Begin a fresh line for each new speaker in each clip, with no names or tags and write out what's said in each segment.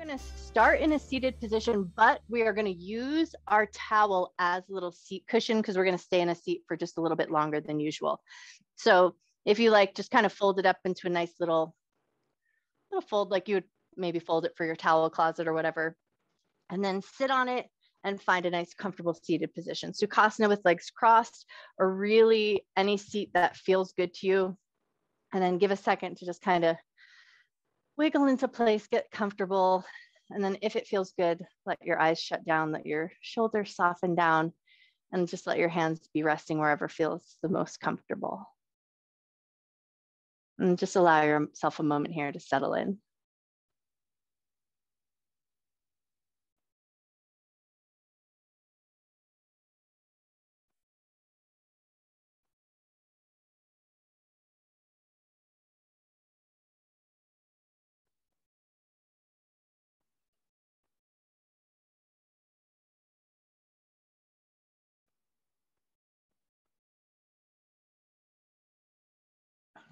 going to start in a seated position, but we are going to use our towel as a little seat cushion because we're going to stay in a seat for just a little bit longer than usual. So if you like, just kind of fold it up into a nice little fold, like you would maybe fold it for your towel closet or whatever, and then sit on it and find a nice comfortable seated position. Sukhasana with legs crossed, or really any seat that feels good to you. And then give a second to just kind of wiggle into place, get comfortable. And then if it feels good, let your eyes shut down, let your shoulders soften down, and just let your hands be resting wherever feels the most comfortable. And just allow yourself a moment here to settle in.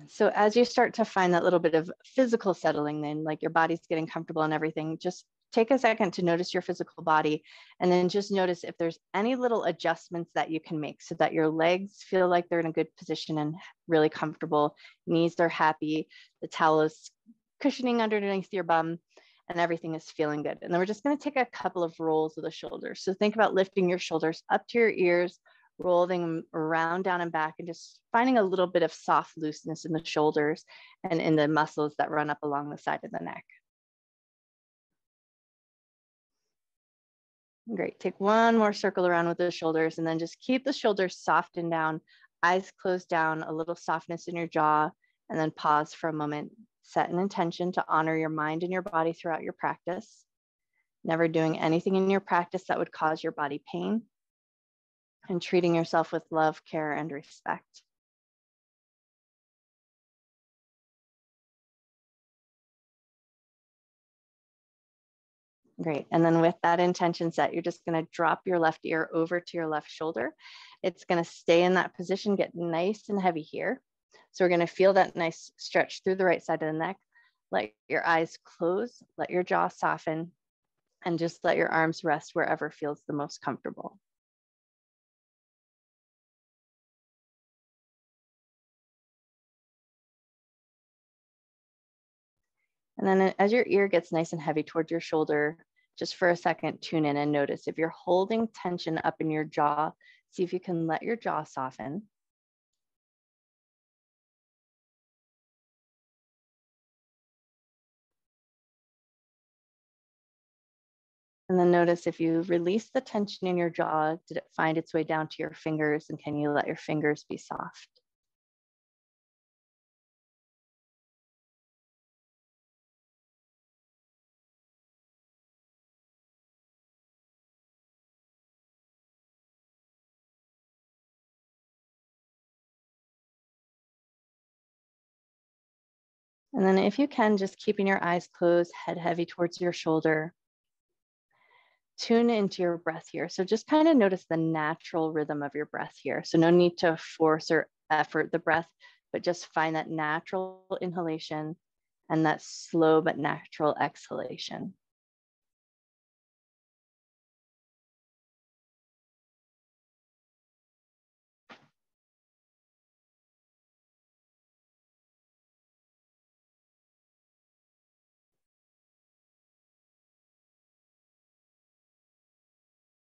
So as you start to find that little bit of physical settling, then like your body's getting comfortable and everything, just take a second to notice your physical body, and then just notice if there's any little adjustments that you can make so that your legs feel like they're in a good position and really comfortable. Knees are happy, the towel is cushioning underneath your bum, and everything is feeling good. And then we're just going to take a couple of rolls of the shoulders. So think about lifting your shoulders up to your ears, rolling them around, down and back, and just finding a little bit of soft looseness in the shoulders and in the muscles that run up along the side of the neck. Great, take one more circle around with the shoulders, and then just keep the shoulders soft and down, eyes closed down, a little softness in your jaw, and then pause for a moment. Set an intention to honor your mind and your body throughout your practice, never doing anything in your practice that would cause your body pain, and treating yourself with love, care, and respect. Great. And then with that intention set, you're just going to drop your left ear over to your left shoulder. It's going to stay in that position, get nice and heavy here. So we're going to feel that nice stretch through the right side of the neck. Let your eyes close, let your jaw soften, and just let your arms rest wherever feels the most comfortable. And then as your ear gets nice and heavy towards your shoulder, just for a second, tune in and notice if you're holding tension up in your jaw, see if you can let your jaw soften. And then notice if you release the tension in your jaw, did it find its way down to your fingers, and can you let your fingers be soft? And then if you can, just keeping your eyes closed, head heavy towards your shoulder. Tune into your breath here. So just kind of notice the natural rhythm of your breath here. So no need to force or effort the breath, but just find that natural inhalation and that slow but natural exhalation.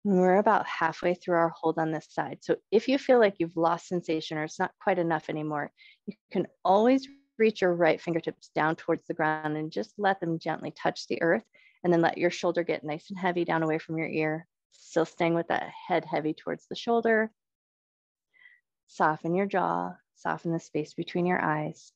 We're about halfway through our hold on this side. So if you feel like you've lost sensation or it's not quite enough anymore, you can always reach your right fingertips down towards the ground and just let them gently touch the earth, and then let your shoulder get nice and heavy down away from your ear. Still staying with that head heavy towards the shoulder. Soften your jaw, soften the space between your eyes.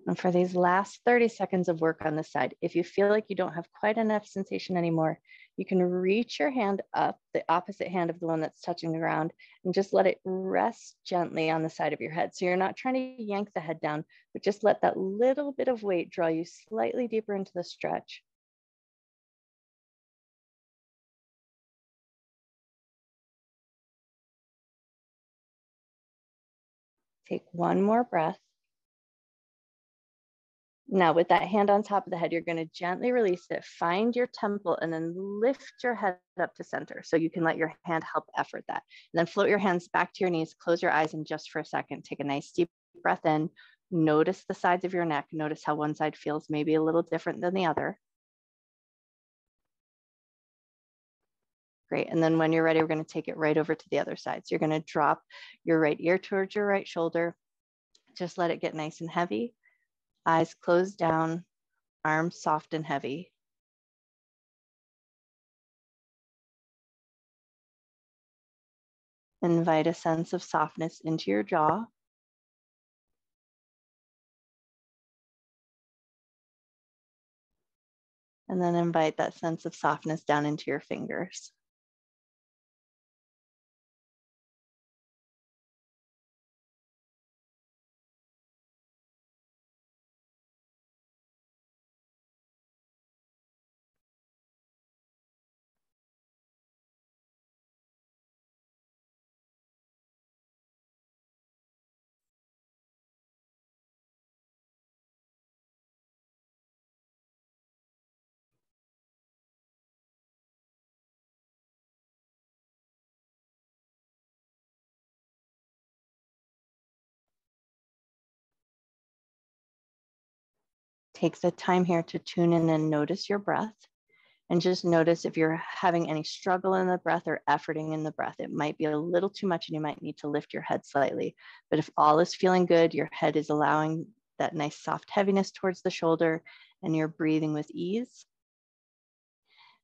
And for these last 30 seconds of work on this side, if you feel like you don't have quite enough sensation anymore, you can reach your hand up, the opposite hand of the one that's touching the ground, and just let it rest gently on the side of your head. So you're not trying to yank the head down, but just let that little bit of weight draw you slightly deeper into the stretch. Take one more breath. Now with that hand on top of the head, you're going to gently release it, find your temple, and then lift your head up to center. So you can let your hand help effort that. And then float your hands back to your knees, close your eyes, and just for a second, take a nice deep breath in. Notice the sides of your neck. Notice how one side feels maybe a little different than the other. Great. And then when you're ready, we're going to take it right over to the other side. So you're going to drop your right ear towards your right shoulder. Just let it get nice and heavy. Eyes closed down, arms soft and heavy. Invite a sense of softness into your jaw. And then invite that sense of softness down into your fingers. Take the time here to tune in and notice your breath. And just notice if you're having any struggle in the breath or efforting in the breath. It might be a little too much and you might need to lift your head slightly. But if all is feeling good, your head is allowing that nice soft heaviness towards the shoulder and you're breathing with ease,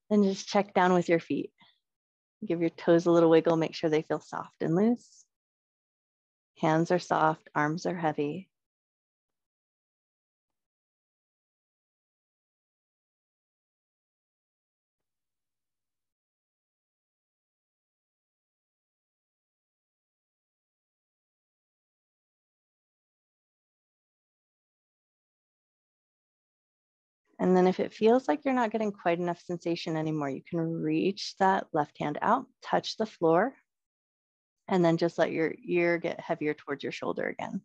then just check down with your feet. Give your toes a little wiggle, make sure they feel soft and loose. Hands are soft, arms are heavy. And then if it feels like you're not getting quite enough sensation anymore, you can reach that left hand out, touch the floor, and then just let your ear get heavier towards your shoulder again.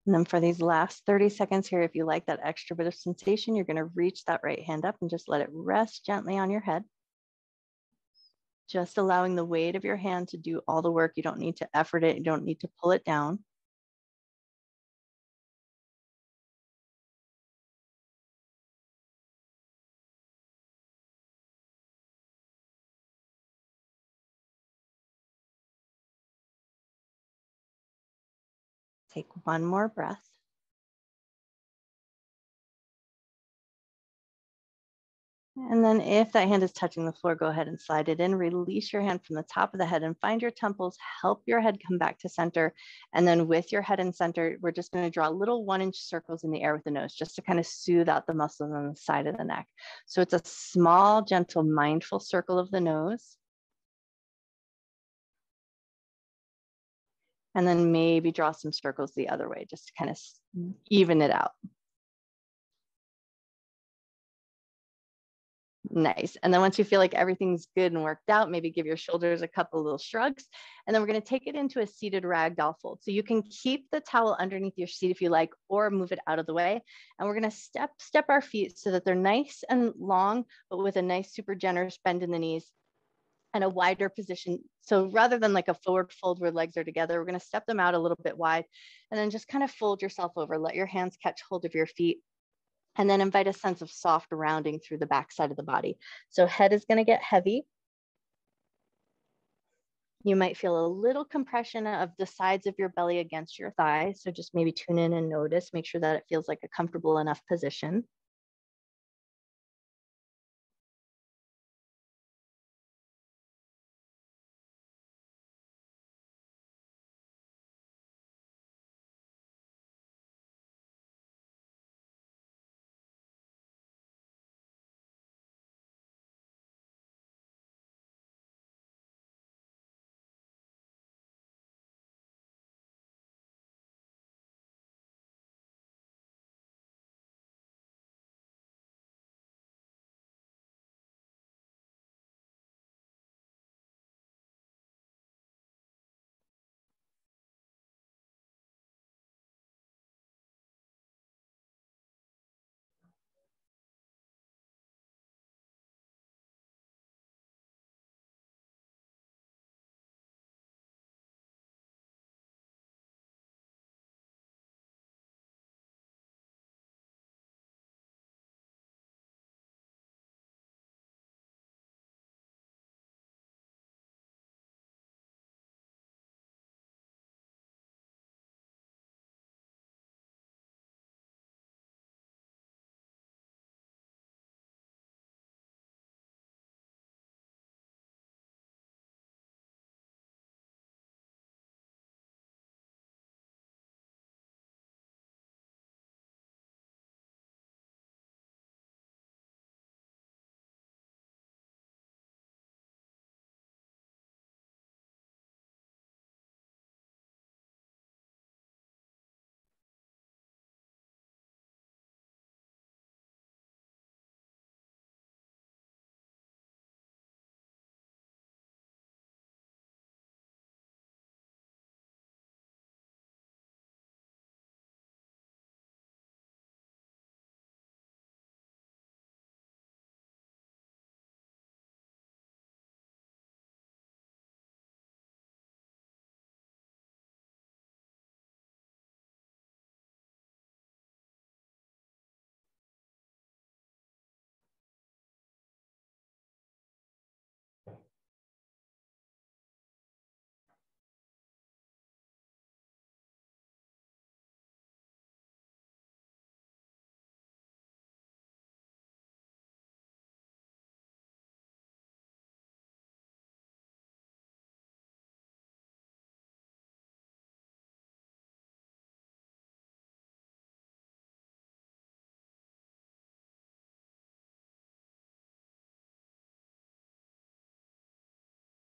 And then for these last 30 seconds here, if you like that extra bit of sensation, you're going to reach that right hand up and just let it rest gently on your head. Just allowing the weight of your hand to do all the work. You don't need to effort it. You don't need to pull it down. Take one more breath. And then if that hand is touching the floor, go ahead and slide it in. Release your hand from the top of the head and find your temples. Help your head come back to center. And then with your head in center, we're just going to draw little 1-inch circles in the air with the nose, just to kind of soothe out the muscles on the side of the neck. So it's a small, gentle, mindful circle of the nose. And then maybe draw some circles the other way, just to kind of even it out. Nice. And then once you feel like everything's good and worked out, maybe give your shoulders a couple little shrugs. And then we're going to take it into a seated ragdoll fold. So you can keep the towel underneath your seat if you like, or move it out of the way. And we're going to step our feet so that they're nice and long, but with a nice, super generous bend in the knees. and a wider position. So rather than like a forward fold where legs are together, we're going to step them out a little bit wide and then just kind of fold yourself over. Let your hands catch hold of your feet and then invite a sense of soft rounding through the back side of the body. So head is going to get heavy. You might feel a little compression of the sides of your belly against your thighs. So just maybe tune in and notice, make sure that it feels like a comfortable enough position.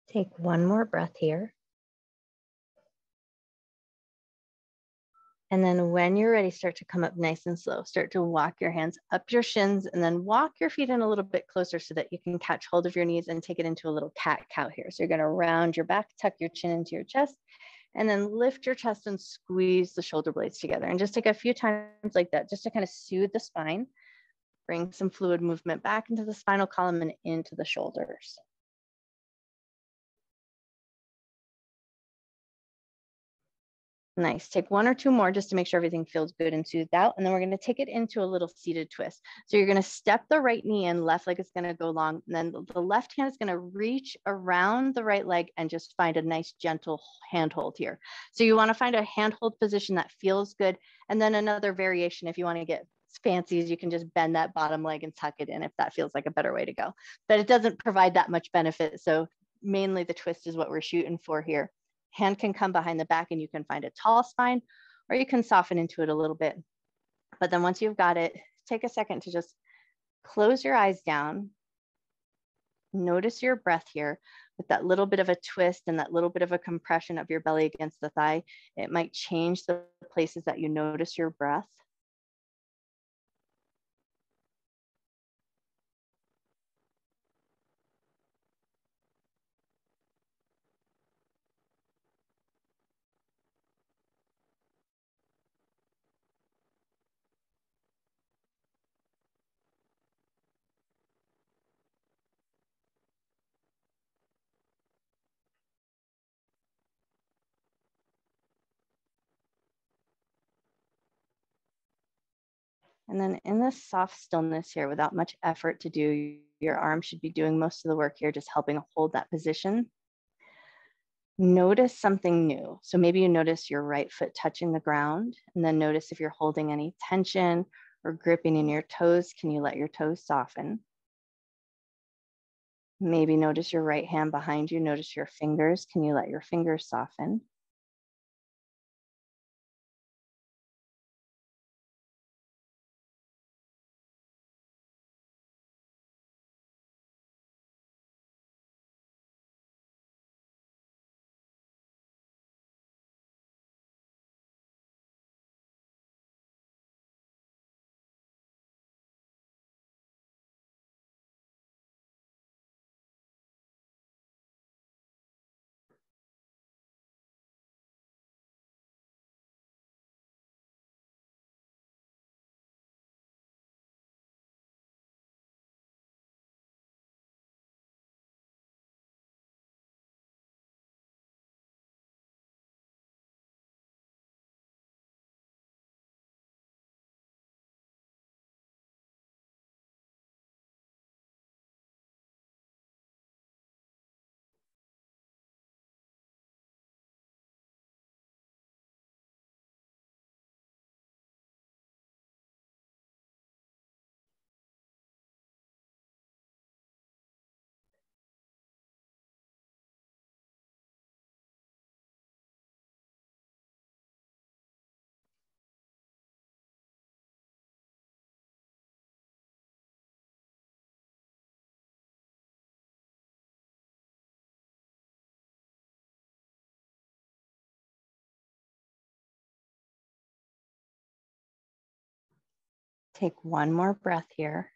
Take one more breath here. And then when you're ready, start to come up nice and slow. Start to walk your hands up your shins and then walk your feet in a little bit closer so that you can catch hold of your knees and take it into a little cat-cow here. So you're going to round your back, tuck your chin into your chest, and then lift your chest and squeeze the shoulder blades together. And just take a few times like that, just to kind of soothe the spine, bring some fluid movement back into the spinal column and into the shoulders. Nice. Take one or two more just to make sure everything feels good and soothed out. And then we're going to take it into a little seated twist. So you're going to step the right knee in, left leg is going to go long. And then the left hand is going to reach around the right leg and just find a nice gentle handhold here. So you want to find a handhold position that feels good. And then another variation, if you want to get fancy, is you can just bend that bottom leg and tuck it in if that feels like a better way to go. But it doesn't provide that much benefit. So mainly the twist is what we're shooting for here. Hand can come behind the back and you can find a tall spine, or you can soften into it a little bit. But then once you've got it, take a second to just close your eyes down. Notice your breath here with that little bit of a twist and that little bit of a compression of your belly against the thigh. It might change the places that you notice your breath. And then in this soft stillness here, without much effort to do, your arm should be doing most of the work here, just helping hold that position. Notice something new. So maybe you notice your right foot touching the ground, and then notice if you're holding any tension or gripping in your toes. Can you let your toes soften? Maybe notice your right hand behind you. Notice your fingers. Can you let your fingers soften? Take one more breath here.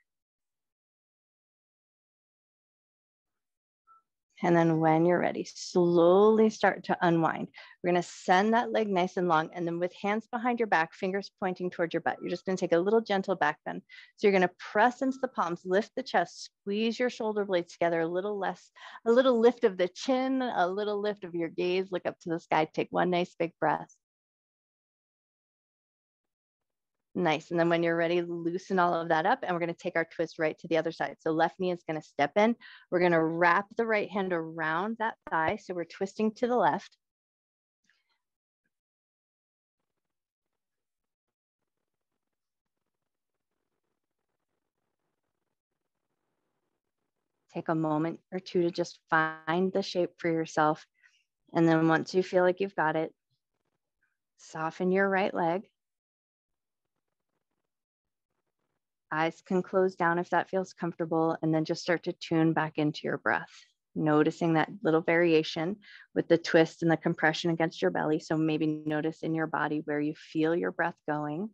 And then when you're ready, slowly start to unwind. We're going to send that leg nice and long. And then with hands behind your back, fingers pointing towards your butt, you're just going to take a little gentle back bend. So you're going to press into the palms, lift the chest, squeeze your shoulder blades together, a little lift of the chin, a little lift of your gaze, look up to the sky, take one nice big breath. Nice. And then when you're ready, loosen all of that up, and we're going to take our twist right to the other side. So left knee is going to step in. We're going to wrap the right hand around that thigh. So we're twisting to the left. Take a moment or two to just find the shape for yourself. And then once you feel like you've got it, soften your right leg. Eyes can close down if that feels comfortable, and then just start to tune back into your breath, noticing that little variation with the twist and the compression against your belly. So maybe notice in your body where you feel your breath going.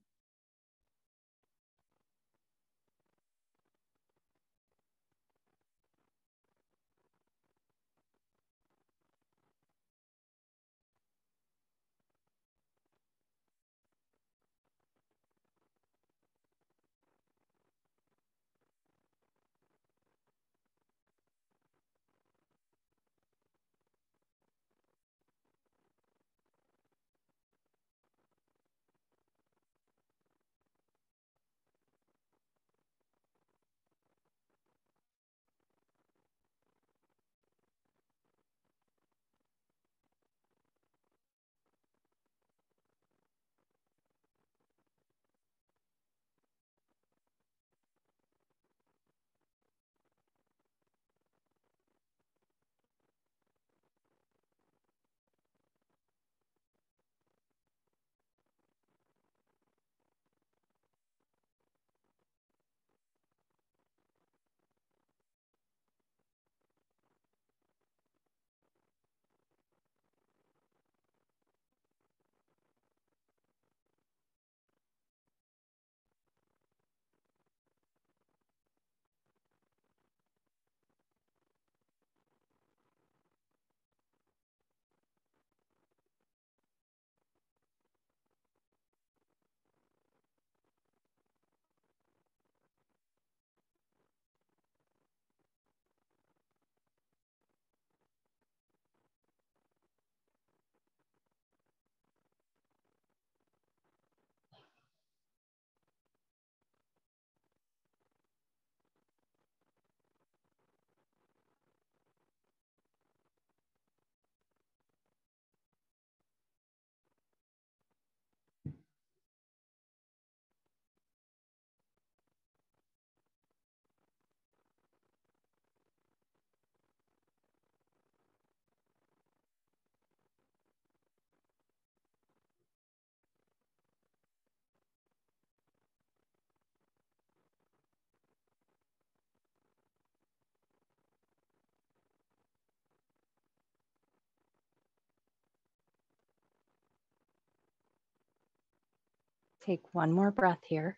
Take one more breath here.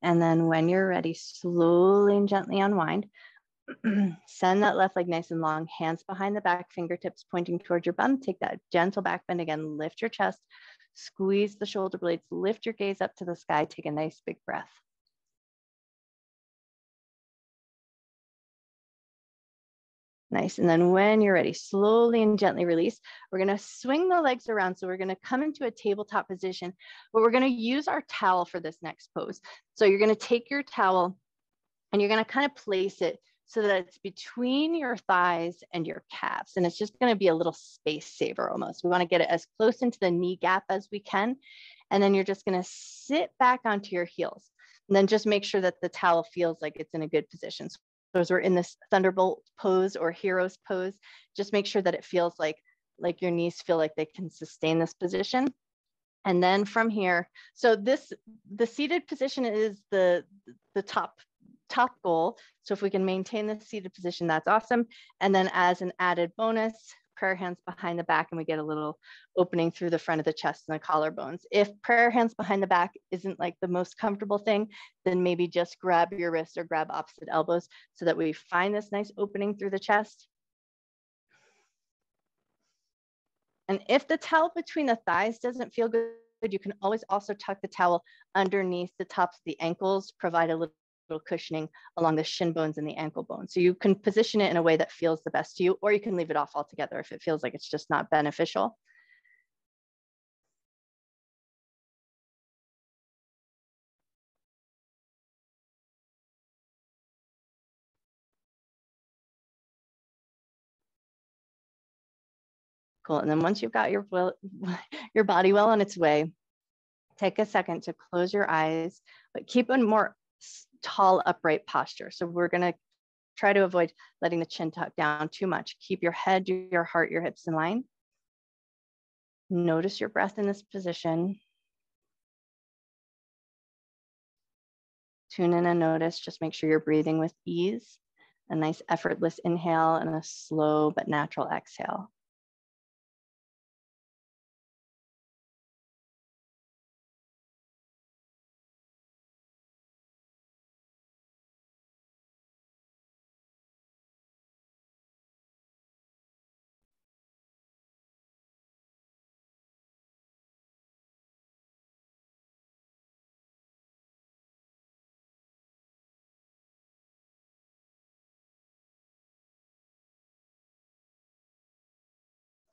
And then when you're ready, slowly and gently unwind. Send that left leg nice and long, hands behind the back, fingertips pointing towards your bum. Take that gentle back bend again, lift your chest, squeeze the shoulder blades, lift your gaze up to the sky, take a nice big breath. Nice, and then when you're ready, slowly and gently release. We're gonna swing the legs around. So we're gonna come into a tabletop position, but we're gonna use our towel for this next pose. So you're gonna take your towel and you're gonna kind of place it so that it's between your thighs and your calves. And it's just gonna be a little space saver almost. We wanna get it as close into the knee gap as we can. And then you're just gonna sit back onto your heels. And then just make sure that the towel feels like it's in a good position. So as we're in this thunderbolt pose or hero's pose, just make sure that it feels like your knees feel like they can sustain this position. And then from here, so the seated position is the top goal. So if we can maintain the seated position, that's awesome. And then as an added bonus, prayer hands behind the back, and we get a little opening through the front of the chest and the collarbones. If prayer hands behind the back isn't like the most comfortable thing, then maybe just grab your wrists or grab opposite elbows so that we find this nice opening through the chest. And if the towel between the thighs doesn't feel good, you can always also tuck the towel underneath the tops of the ankles, provide a little cushioning along the shin bones and the ankle bones. So you can position it in a way that feels the best to you, or you can leave it off altogether if it feels like it's just not beneficial. Cool. And then once you've got your body well on its way, take a second to close your eyes, but keep a more tall, upright posture. So we're going to try to avoid letting the chin tuck down too much. Keep your head, your heart, your hips in line. Notice your breath in this position. Tune in and notice, just make sure you're breathing with ease. A nice effortless inhale and a slow but natural exhale.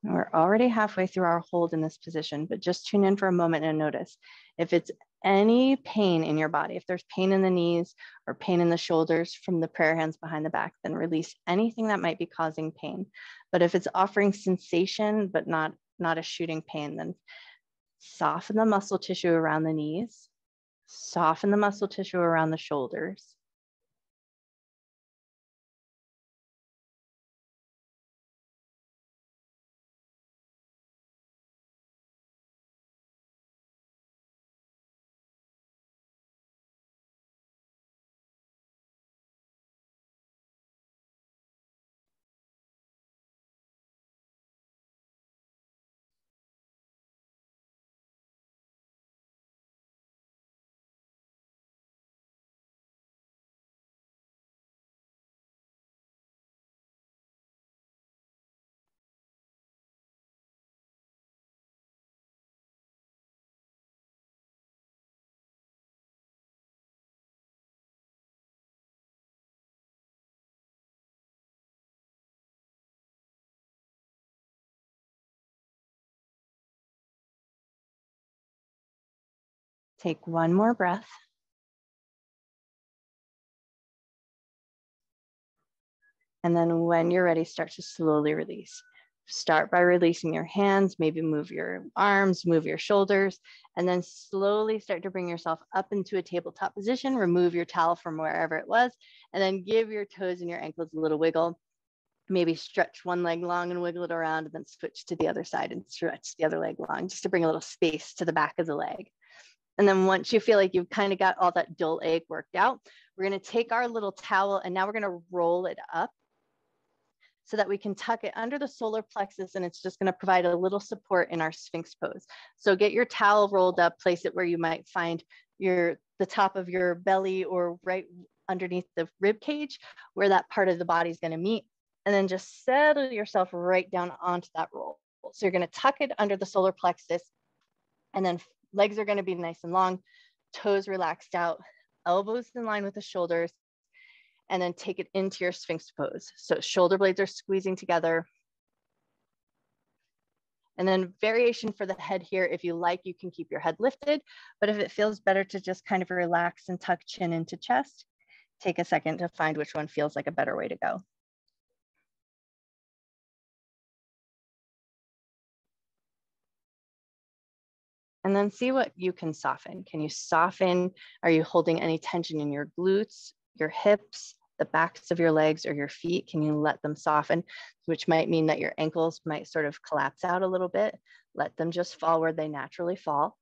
We're already halfway through our hold in this position, but just tune in for a moment and notice if it's any pain in your body, if there's pain in the knees or pain in the shoulders from the prayer hands behind the back, then release anything that might be causing pain. But if it's offering sensation, but not a shooting pain, then soften the muscle tissue around the knees, soften the muscle tissue around the shoulders. Take one more breath. And then when you're ready, start to slowly release. Start by releasing your hands, maybe move your arms, move your shoulders, and then slowly start to bring yourself up into a tabletop position. Remove your towel from wherever it was, and then give your toes and your ankles a little wiggle. Maybe stretch one leg long and wiggle it around, and then switch to the other side and stretch the other leg long, just to bring a little space to the back of the leg. And then once you feel like you've kind of got all that dull ache worked out, we're going to take our little towel and now we're going to roll it up. so that we can tuck it under the solar plexus, and it's just going to provide a little support in our Sphinx pose. So get your towel rolled up, place it where you might find the top of your belly or right underneath the rib cage where that part of the body is going to meet, and then just settle yourself right down onto that roll. So you're going to tuck it under the solar plexus, and then legs are going to be nice and long, toes relaxed out, elbows in line with the shoulders, and then take it into your Sphinx pose. So shoulder blades are squeezing together. And then variation for the head here, if you like, you can keep your head lifted, but if it feels better to just kind of relax and tuck chin into chest, take a second to find which one feels like a better way to go. And then see what you can soften. Can you soften? Are you holding any tension in your glutes, your hips, the backs of your legs, or your feet? Can you let them soften, which might mean that your ankles might sort of collapse out a little bit. Let them just fall where they naturally fall.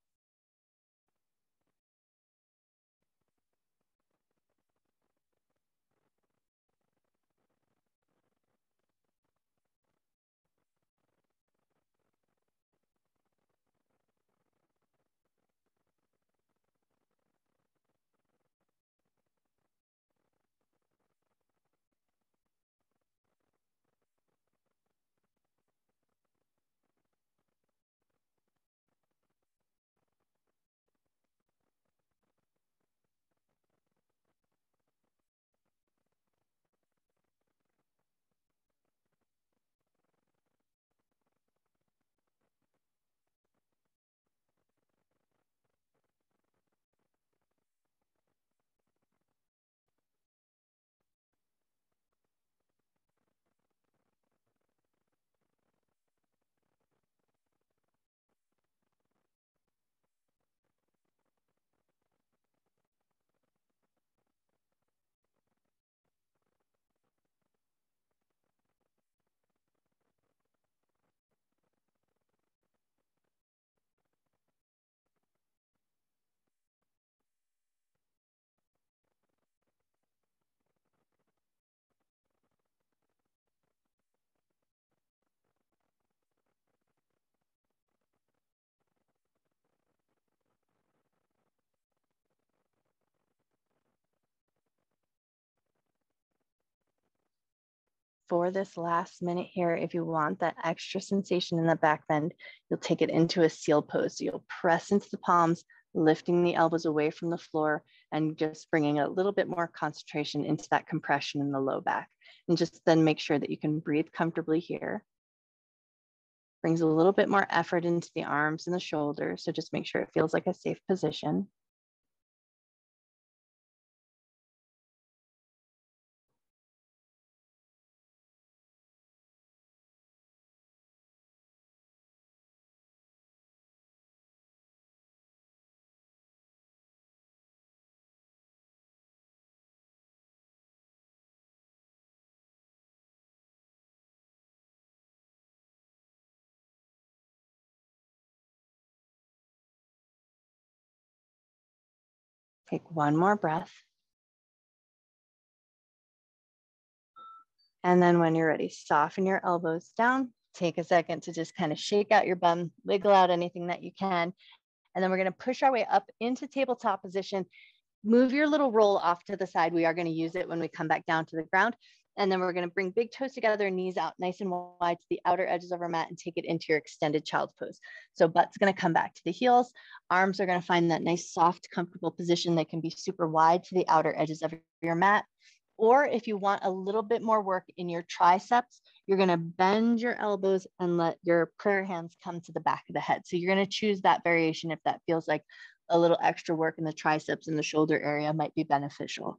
For this last minute here, if you want that extra sensation in the back bend, you'll take it into a seal pose. So you'll press into the palms, lifting the elbows away from the floor and just bringing a little bit more concentration into that compression in the low back. And just then make sure that you can breathe comfortably here. Brings a little bit more effort into the arms and the shoulders. So just make sure it feels like a safe position. Take one more breath. And then when you're ready, soften your elbows down. Take a second to just kind of shake out your bum, wiggle out anything that you can. And then we're going to push our way up into tabletop position. Move your little roll off to the side. We are going to use it when we come back down to the ground. And then we're going to bring big toes together, knees out nice and wide to the outer edges of our mat and take it into your extended child's pose. So butt's going to come back to the heels. Arms are going to find that nice, soft, comfortable position that can be super wide to the outer edges of your mat. Or if you want a little bit more work in your triceps, you're going to bend your elbows and let your prayer hands come to the back of the head. So you're going to choose that variation if that feels like a little extra work in the triceps and the shoulder area might be beneficial.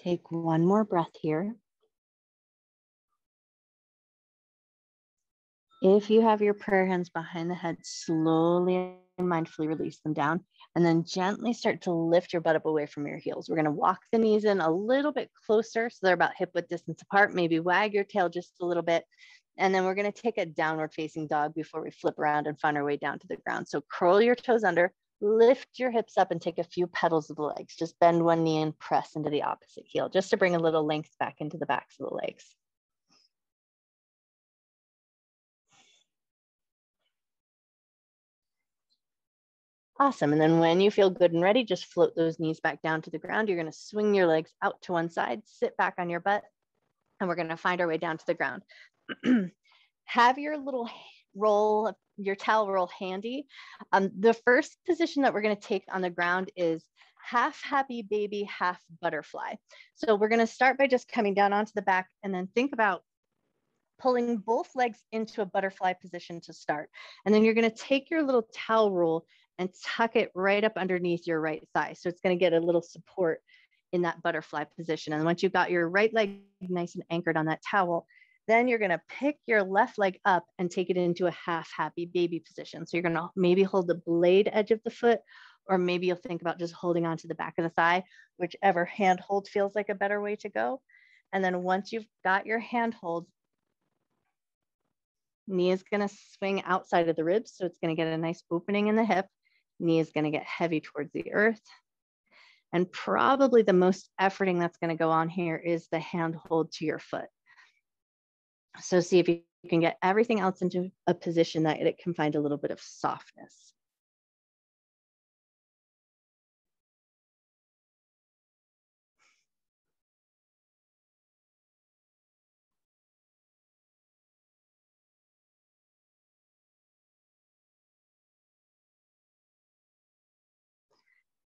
Take one more breath here. If you have your prayer hands behind the head, slowly and mindfully release them down, and then gently start to lift your butt up away from your heels. We're going to walk the knees in a little bit closer, so they're about hip width distance apart. Maybe wag your tail just a little bit. And then we're going to take a downward facing dog before we flip around and find our way down to the ground. So curl your toes under, lift your hips up, and take a few petals of the legs. Just bend one knee and press into the opposite heel, just to bring a little length back into the backs of the legs. Awesome. And then when you feel good and ready, just float those knees back down to the ground. You're going to swing your legs out to one side, sit back on your butt, and we're going to find our way down to the ground. Have your little roll, your towel roll handy. The first position that we're going to take on the ground is half happy baby, half butterfly. So we're going to start by just coming down onto the back, and then think about pulling both legs into a butterfly position to start. And then you're going to take your little towel roll and tuck it right up underneath your right thigh. So it's going to get a little support in that butterfly position. And once you've got your right leg nice and anchored on that towel, then you're going to pick your left leg up and take it into a half happy baby position. So you're going to maybe hold the blade edge of the foot, or maybe you'll think about just holding onto the back of the thigh, whichever hand hold feels like a better way to go. And then once you've got your hand hold, knee is going to swing outside of the ribs. So it's going to get a nice opening in the hip. Knee is going to get heavy towards the earth. And probably the most efforting that's going to go on here is the hand hold to your foot. So see if you can get everything else into a position that it can find a little bit of softness.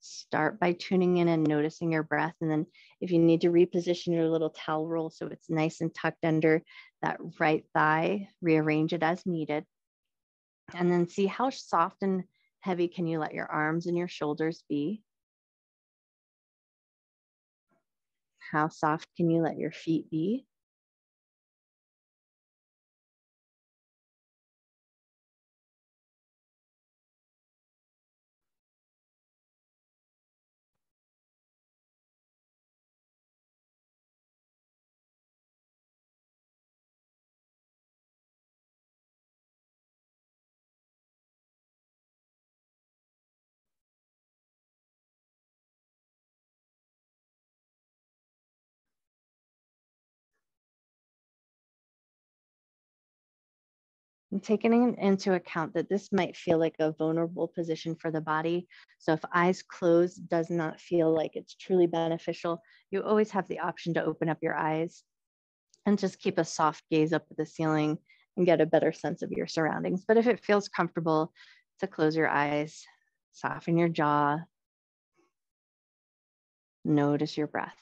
Start by tuning in and noticing your breath. And then if you need to reposition your little towel roll so it's nice and tucked under that right thigh, rearrange it as needed. And then see how soft and heavy can you let your arms and your shoulders be? How soft can you let your feet be? And taking into account that this might feel like a vulnerable position for the body. So if eyes closed does not feel like it's truly beneficial, you always have the option to open up your eyes and just keep a soft gaze up at the ceiling and get a better sense of your surroundings. But if it feels comfortable to close your eyes, soften your jaw, notice your breath.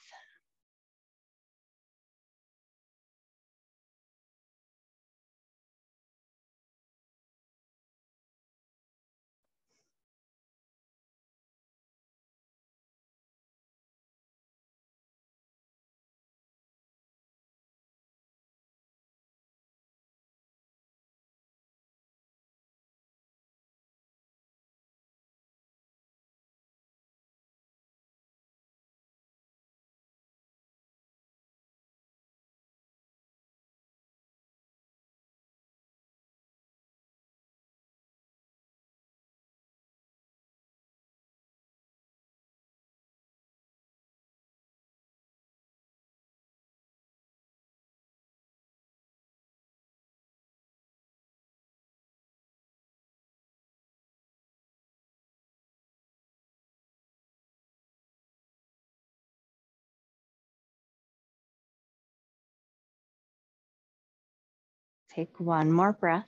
Take one more breath.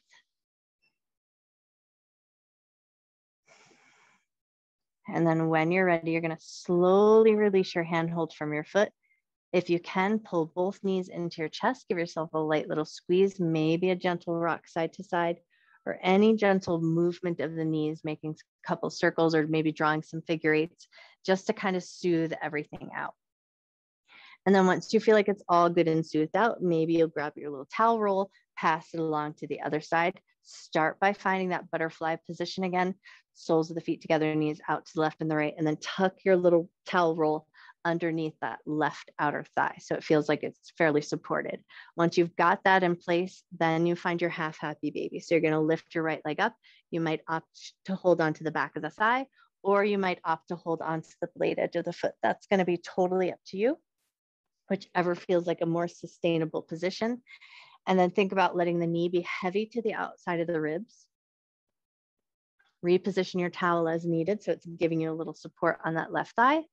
And then when you're ready, you're going to slowly release your handhold from your foot. If you can, pull both knees into your chest, give yourself a light little squeeze, maybe a gentle rock side to side, or any gentle movement of the knees, making a couple circles or maybe drawing some figure eights, just to kind of soothe everything out. And then once you feel like it's all good and soothed out, maybe you'll grab your little towel roll, pass it along to the other side. Start by finding that butterfly position again, soles of the feet together, knees out to the left and the right, and then tuck your little towel roll underneath that left outer thigh. So it feels like it's fairly supported. Once you've got that in place, then you find your half happy baby. So you're going to lift your right leg up. You might opt to hold on to the back of the thigh, or you might opt to hold on to the blade edge of the foot. That's going to be totally up to you, whichever feels like a more sustainable position. And then think about letting the knee be heavy to the outside of the ribs. Reposition your towel as needed, so it's giving you a little support on that left thigh.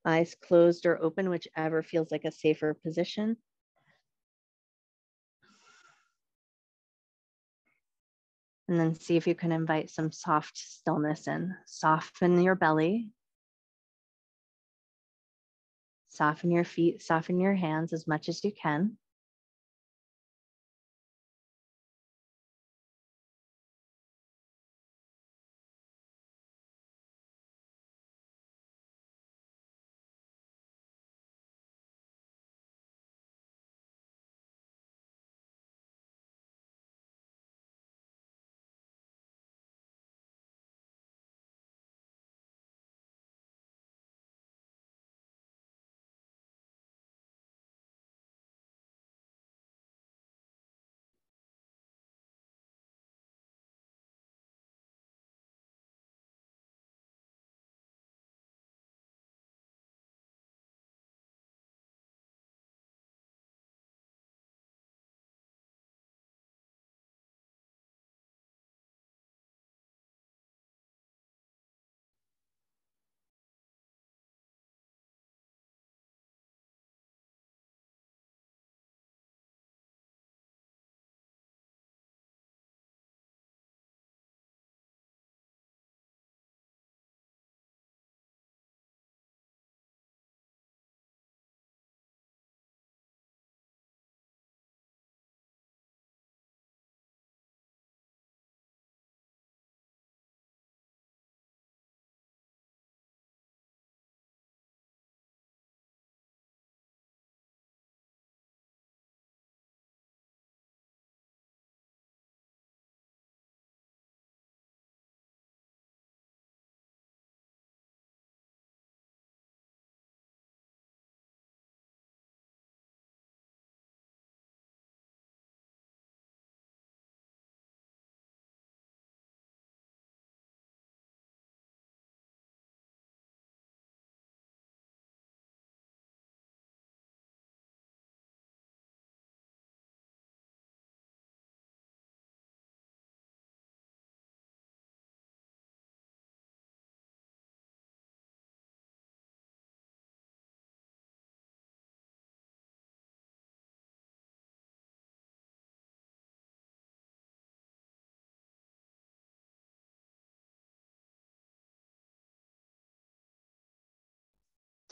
Eyes closed or open, whichever feels like a safer position. And then see if you can invite some soft stillness in. Soften your belly. Soften your feet, soften your hands as much as you can.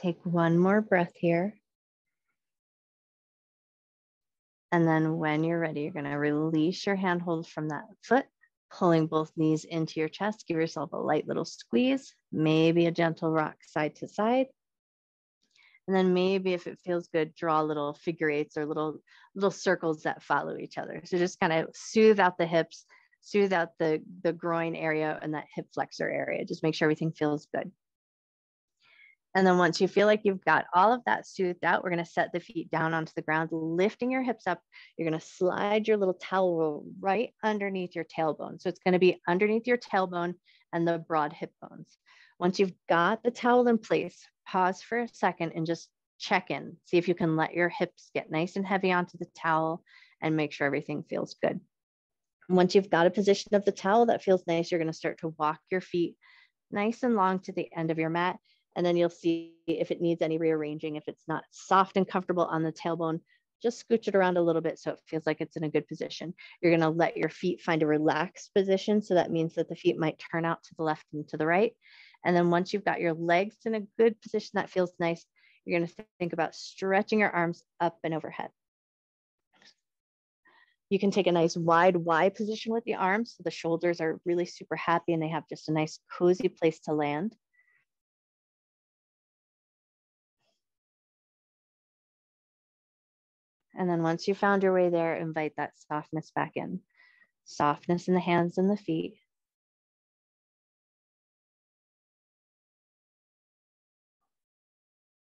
Take one more breath here. And then when you're ready, you're going to release your handhold from that foot, pulling both knees into your chest. Give yourself a light little squeeze, maybe a gentle rock side to side. And then maybe if it feels good, draw little figure eights or little circles that follow each other. So just kind of soothe out the hips, soothe out the groin area and that hip flexor area. Just make sure everything feels good. And then once you feel like you've got all of that soothed out, we're going to set the feet down onto the ground, lifting your hips up. You're going to slide your little towel roll right underneath your tailbone. So it's going to be underneath your tailbone and the broad hip bones. Once you've got the towel in place, pause for a second and just check in. See if you can let your hips get nice and heavy onto the towel and make sure everything feels good. Once you've got a position of the towel that feels nice, you're going to start to walk your feet nice and long to the end of your mat. And then you'll see if it needs any rearranging. If it's not soft and comfortable on the tailbone, just scooch it around a little bit so it feels like it's in a good position. You're going to let your feet find a relaxed position. So that means that the feet might turn out to the left and to the right. And then once you've got your legs in a good position that feels nice, you're going to think about stretching your arms up and overhead. You can take a nice wide Y position with the arms. So the shoulders are really super happy and they have just a nice cozy place to land. And then once you found your way there, invite that softness back in. Softness in the hands and the feet.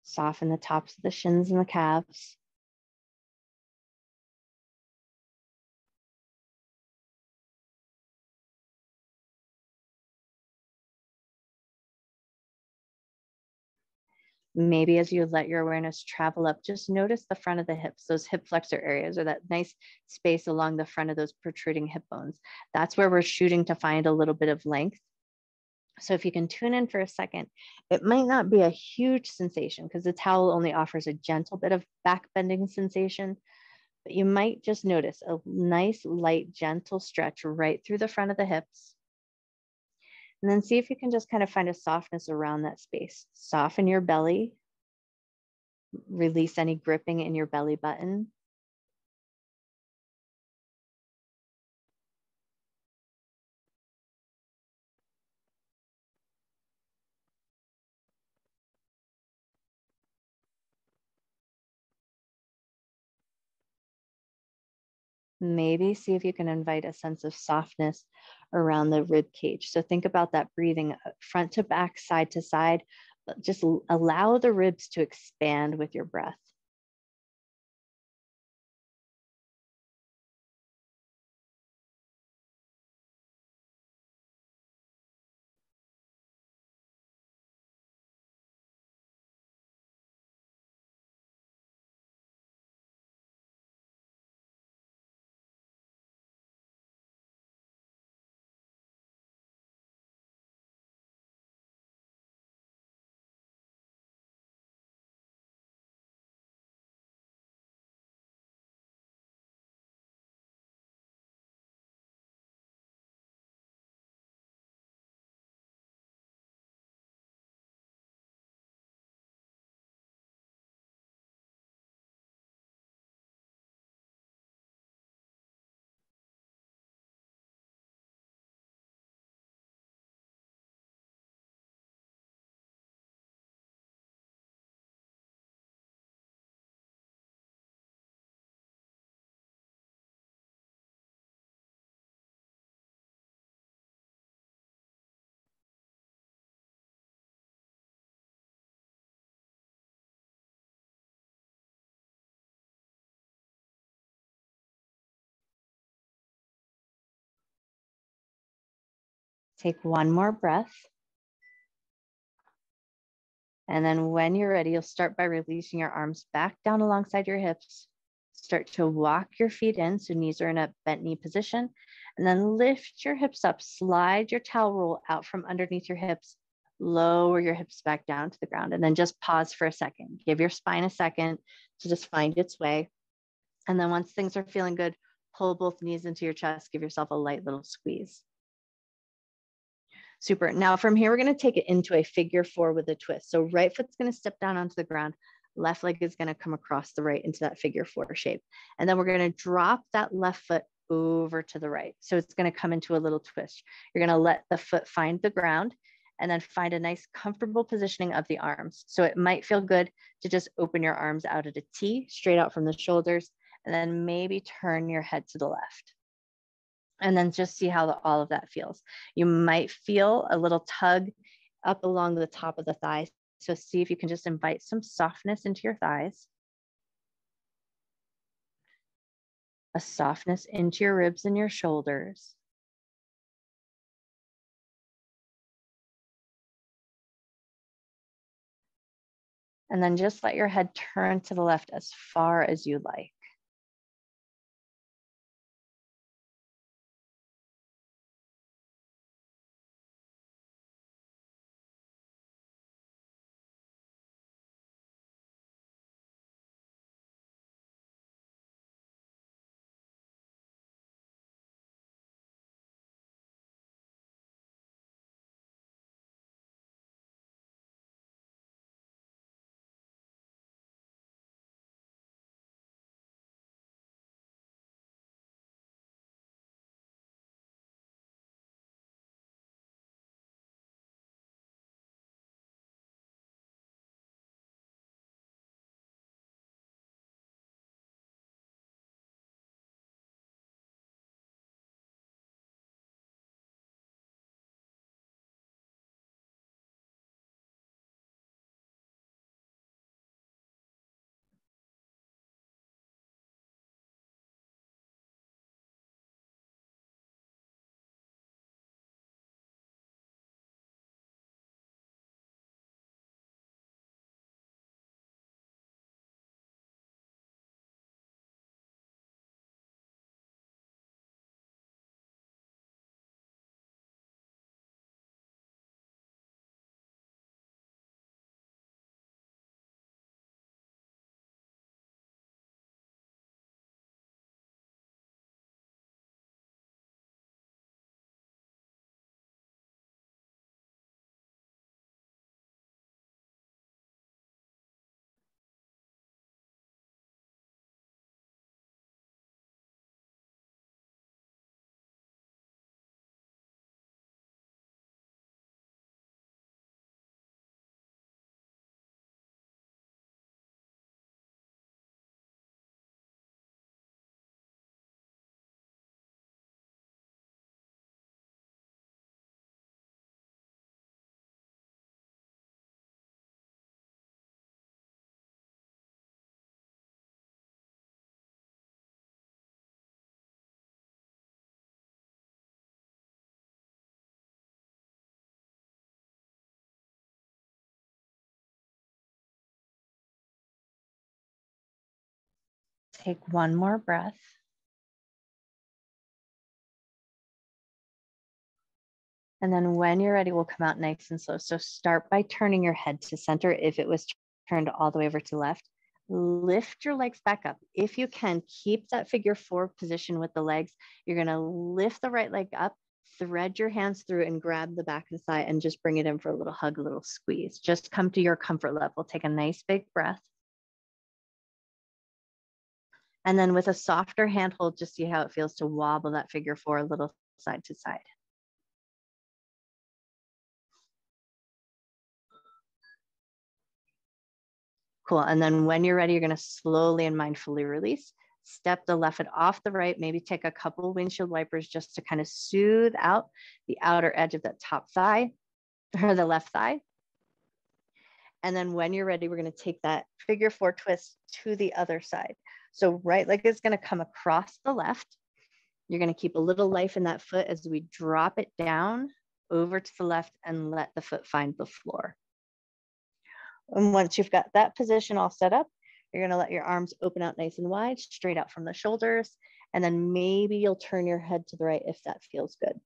Soften the tops of the shins and the calves. Maybe as you let your awareness travel up, just notice the front of the hips, those hip flexor areas, or that nice space along the front of those protruding hip bones. That's where we're shooting to find a little bit of length. So if you can tune in for a second, it might not be a huge sensation because the towel only offers a gentle bit of back bending sensation, but you might just notice a nice, light, gentle stretch right through the front of the hips. And then see if you can just kind of find a softness around that space. Soften your belly. Release any gripping in your belly button. Maybe see if you can invite a sense of softness around the rib cage. So think about that breathing front to back, side to side, but just allow the ribs to expand with your breath. Take one more breath. And then when you're ready, you'll start by releasing your arms back down alongside your hips. Start to walk your feet in, so knees are in a bent knee position. And then lift your hips up, slide your towel roll out from underneath your hips, lower your hips back down to the ground, and then just pause for a second. Give your spine a second to just find its way. And then once things are feeling good, pull both knees into your chest, give yourself a light little squeeze. Super. Now from here, we're going to take it into a figure four with a twist. So right foot's going to step down onto the ground. Left leg is going to come across the right into that figure four shape. And then we're going to drop that left foot over to the right. So it's going to come into a little twist. You're going to let the foot find the ground and then find a nice comfortable positioning of the arms. So it might feel good to just open your arms out at a T, straight out from the shoulders, and then maybe turn your head to the left. And then just see how all of that feels. You might feel a little tug up along the top of the thighs. So see if you can just invite some softness into your thighs. A softness into your ribs and your shoulders. And then just let your head turn to the left as far as you like. Take one more breath. And then when you're ready, we'll come out nice and slow. So start by turning your head to center. If it was turned all the way over to the left, lift your legs back up. If you can, keep that figure four position with the legs. You're gonna lift the right leg up, thread your hands through and grab the back of the thigh and just bring it in for a little hug, a little squeeze. Just come to your comfort level. Take a nice big breath. And then with a softer handhold, just see how it feels to wobble that figure four a little side to side. Cool. And then when you're ready, you're going to slowly and mindfully release. Step the left foot off the right. Maybe take a couple windshield wipers just to kind of soothe out the outer edge of that top thigh or the left thigh. And then when you're ready, we're going to take that figure four twist to the other side. So right leg is going to come across the left. You're going to keep a little life in that foot as we drop it down over to the left and let the foot find the floor. And once you've got that position all set up, you're going to let your arms open out nice and wide, straight out from the shoulders. And then maybe you'll turn your head to the right if that feels good.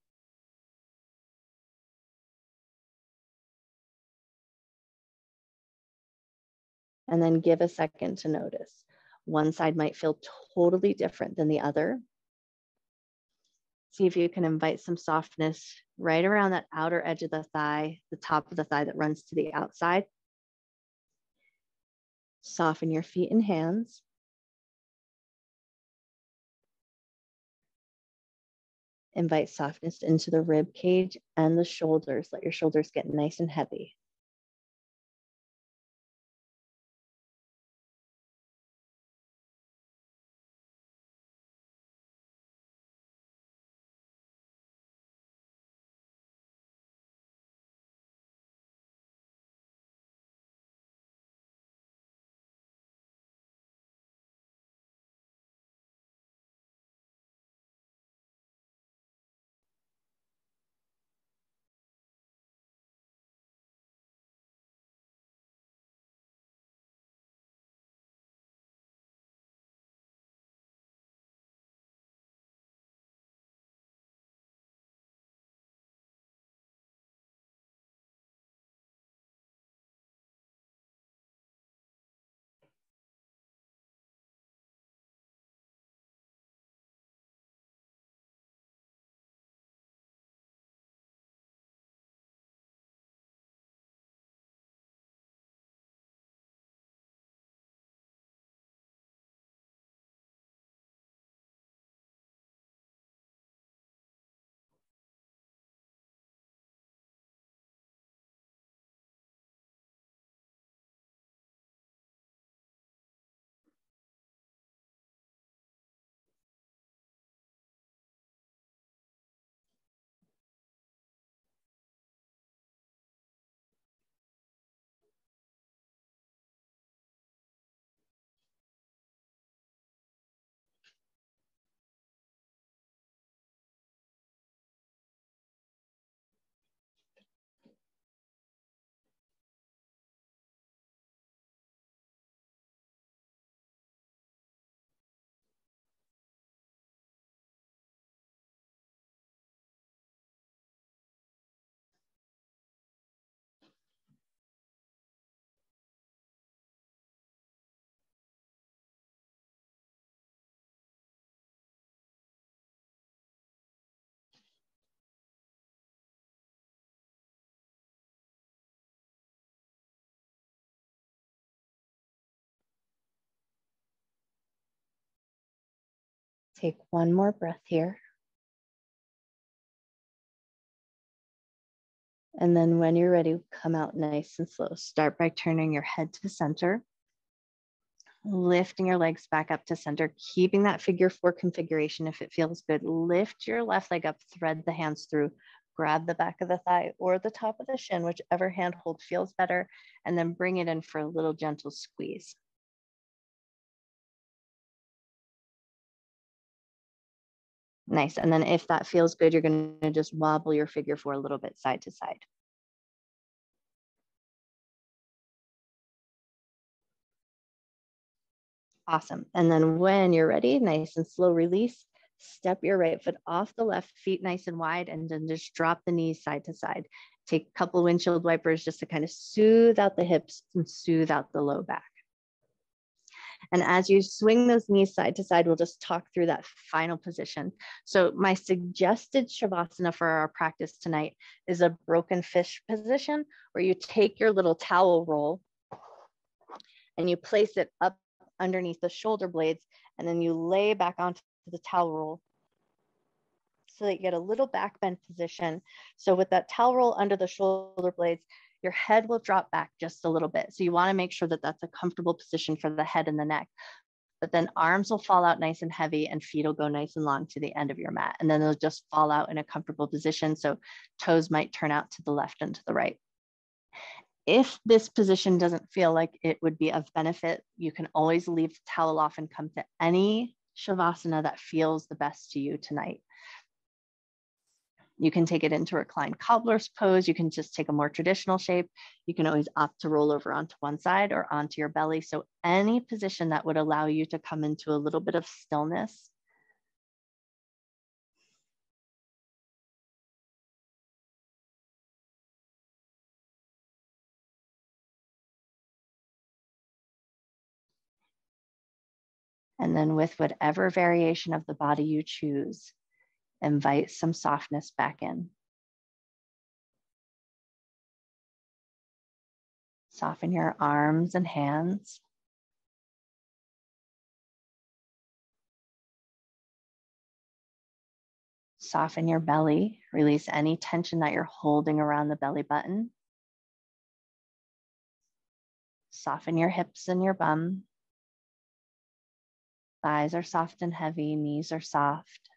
And then give a second to notice. One side might feel totally different than the other. See if you can invite some softness right around that outer edge of the thigh, the top of the thigh that runs to the outside. Soften your feet and hands. Invite softness into the rib cage and the shoulders. Let your shoulders get nice and heavy. Take one more breath here. And then when you're ready, come out nice and slow. Start by turning your head to center, lifting your legs back up to center, keeping that figure four configuration if it feels good. Lift your left leg up, thread the hands through, grab the back of the thigh or the top of the shin, whichever handhold feels better, and then bring it in for a little gentle squeeze. Nice. And then if that feels good, you're going to just wobble your figure four a little bit side to side. Awesome. And then when you're ready, nice and slow release, step your right foot off the left, feet nice and wide, and then just drop the knees side to side. Take a couple windshield wipers just to kind of soothe out the hips and soothe out the low back. And as you swing those knees side to side, we'll just talk through that final position. So my suggested Shavasana for our practice tonight is a broken fish position, where you take your little towel roll and you place it up underneath the shoulder blades, and then you lay back onto the towel roll so that you get a little back bend position. So with that towel roll under the shoulder blades, your head will drop back just a little bit. So you want to make sure that that's a comfortable position for the head and the neck. But then arms will fall out nice and heavy and feet will go nice and long to the end of your mat. And then they'll just fall out in a comfortable position. So toes might turn out to the left and to the right. If this position doesn't feel like it would be of benefit, you can always leave the towel off and come to any Shavasana that feels the best to you tonight. You can take it into reclined cobbler's pose. You can just take a more traditional shape. You can always opt to roll over onto one side or onto your belly. So any position that would allow you to come into a little bit of stillness. And then with whatever variation of the body you choose, invite some softness back in. Soften your arms and hands. Soften your belly. Release any tension that you're holding around the belly button. Soften your hips and your bum. Thighs are soft and heavy. Knees are soft.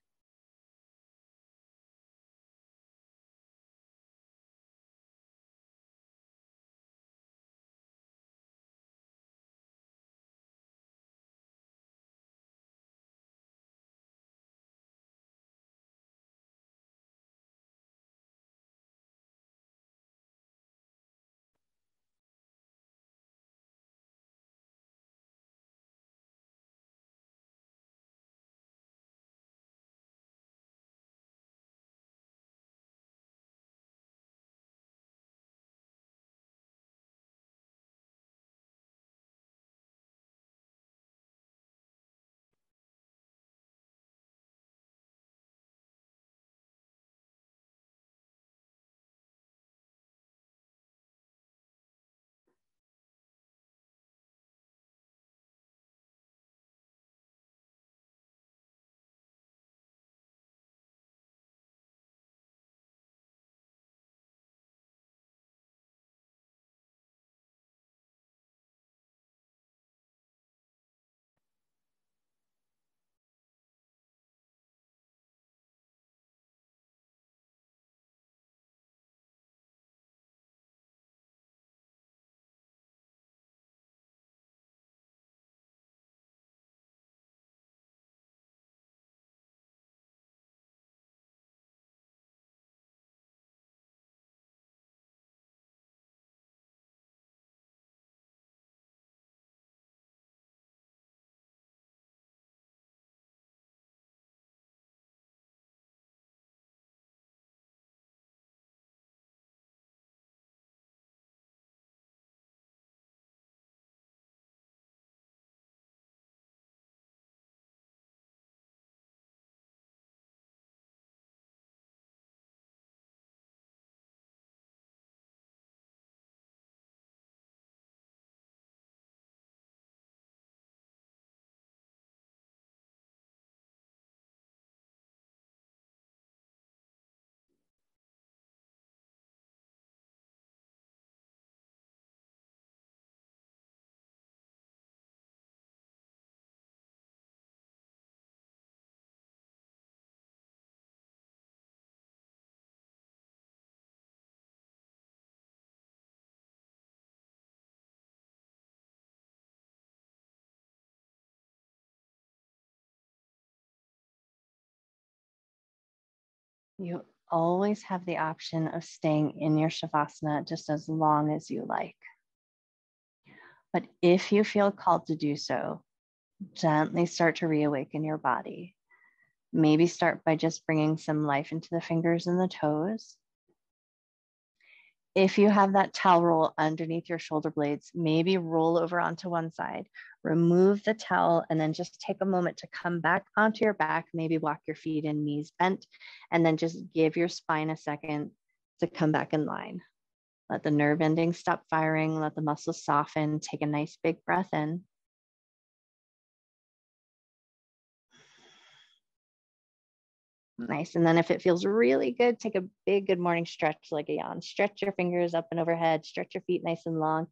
You always have the option of staying in your Shavasana just as long as you like. But if you feel called to do so, Gently start to reawaken your body. Maybe start by just bringing some life into the fingers and the toes. If you have that towel roll underneath your shoulder blades, maybe roll over onto one side, remove the towel, and then just take a moment to come back onto your back, maybe walk your feet in, knees bent, and then just give your spine a second to come back in line. Let the nerve endings stop firing, let the muscles soften, take a nice big breath in. Nice. And then if it feels really good, take a big good morning stretch like a yawn. Stretch your fingers up and overhead, stretch your feet nice and long.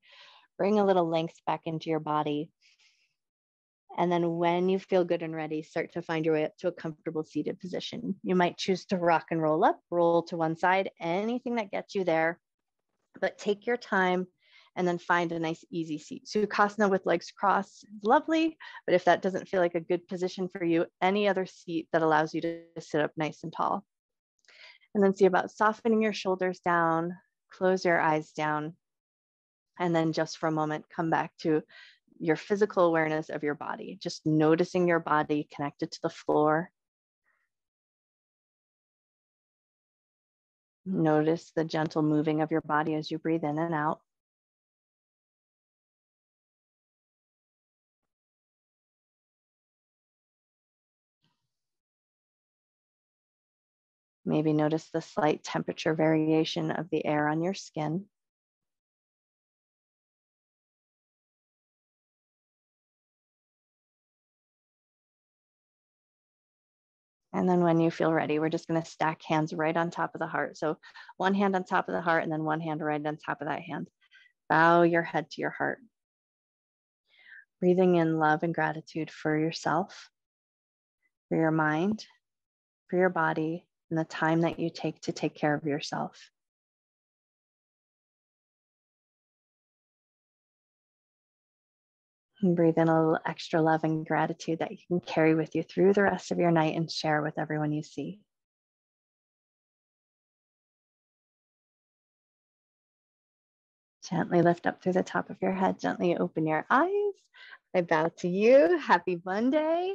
Bring a little length back into your body. And then when you feel good and ready, start to find your way up to a comfortable seated position. You might choose to rock and roll up, roll to one side, anything that gets you there, but take your time and then find a nice easy seat. Sukhasana with legs crossed is lovely, but if that doesn't feel like a good position for you, any other seat that allows you to sit up nice and tall. And then see about softening your shoulders down, close your eyes down, and then just for a moment, come back to your physical awareness of your body, just noticing your body connected to the floor. Notice the gentle moving of your body as you breathe in and out. Maybe notice the slight temperature variation of the air on your skin. And then when you feel ready, we're just going to stack hands right on top of the heart. So one hand on top of the heart and then one hand right on top of that hand. Bow your head to your heart. Breathing in love and gratitude for yourself, for your mind, for your body, and the time that you take to take care of yourself. And breathe in a little extra love and gratitude that you can carry with you through the rest of your night and share with everyone you see. Gently lift up through the top of your head. Gently open your eyes. I bow to you. Happy Monday.